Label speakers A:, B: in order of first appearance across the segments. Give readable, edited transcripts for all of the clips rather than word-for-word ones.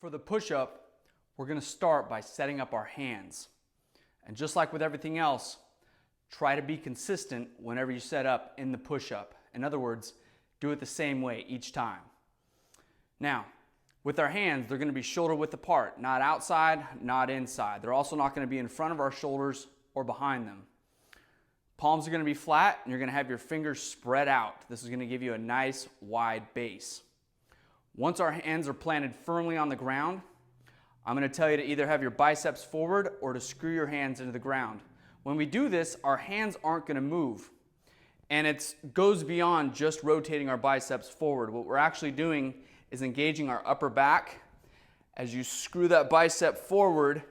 A: For the push-up, we're going to start by setting up our hands. And just like with everything else, try to be consistent whenever you set up in the push-up. In other words, do it the same way each time. Now, with our hands, they're going to be shoulder width apart, not outside, not inside. They're also not going to be in front of our shoulders or behind them. Palms are going to be flat, and you're going to have your fingers spread out. This is going to give you a nice wide base. Once our hands are planted firmly on the ground, I'm going to tell you to either have your biceps forward or to screw your hands into the ground. When we do this, our hands aren't going to move. And it goes beyond just rotating our biceps forward. What we're actually doing is engaging our upper back. As you screw that bicep forward,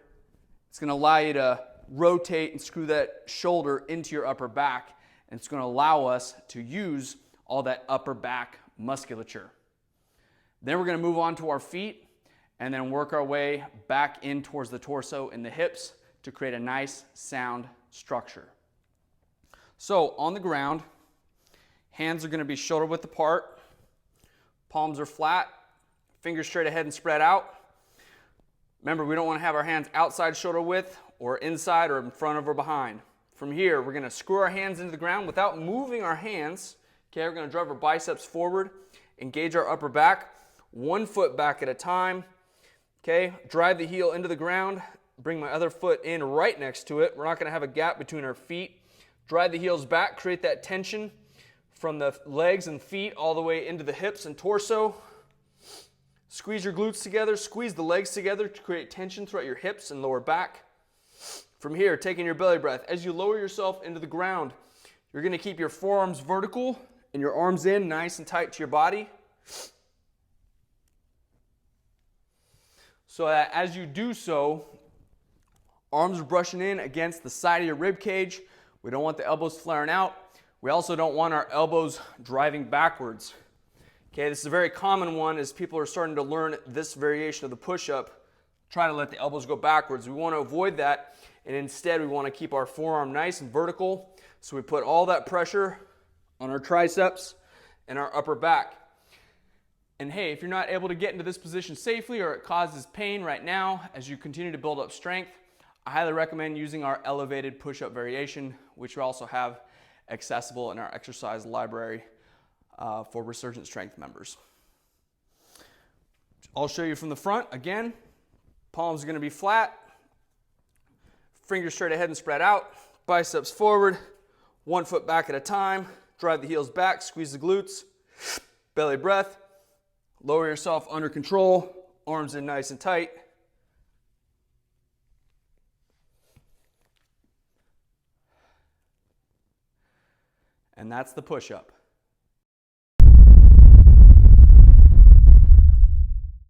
A: it's going to allow you to rotate and screw that shoulder into your upper back. And it's going to allow us to use all that upper back musculature. Then we're going to move on to our feet and then work our way back in towards the torso and the hips to create a nice sound structure. So on the ground, hands are going to be shoulder width apart, palms are flat, fingers straight ahead and spread out. Remember, we don't want to have our hands outside shoulder width or inside or in front of or behind. From here, we're going to screw our hands into the ground without moving our hands. Okay, we're going to drive our biceps forward, engage our upper back, 1 foot back at a time. Okay, drive the heel into the ground, bring my other foot in right next to it. We're not going to have a gap between our feet. Drive the heels back, create that tension from the legs and feet all the way into the hips and torso. Squeeze your glutes together, squeeze the legs together to create tension throughout your hips and lower back. From here, taking your belly breath. As you lower yourself into the ground, you're going to keep your forearms vertical and your arms in nice and tight to your body. So that as you do so, arms are brushing in against the side of your rib cage. We don't want the elbows flaring out. We also don't want our elbows driving backwards. Okay, this is a very common one as people are starting to learn this variation of the push-up. Try to let the elbows go backwards. We want to avoid that, and instead we want to keep our forearm nice and vertical. So we put all that pressure on our triceps and our upper back. And hey, if you're not able to get into this position safely or it causes pain right now as you continue to build up strength, I highly recommend using our elevated push-up variation, which we also have accessible in our exercise library for Resurgent Strength members. I'll show you from the front. Again, palms are going to be flat, fingers straight ahead and spread out, biceps forward, 1 foot back at a time, drive the heels back, squeeze the glutes, belly breath. Lower yourself under control, arms in nice and tight. And that's the push-up.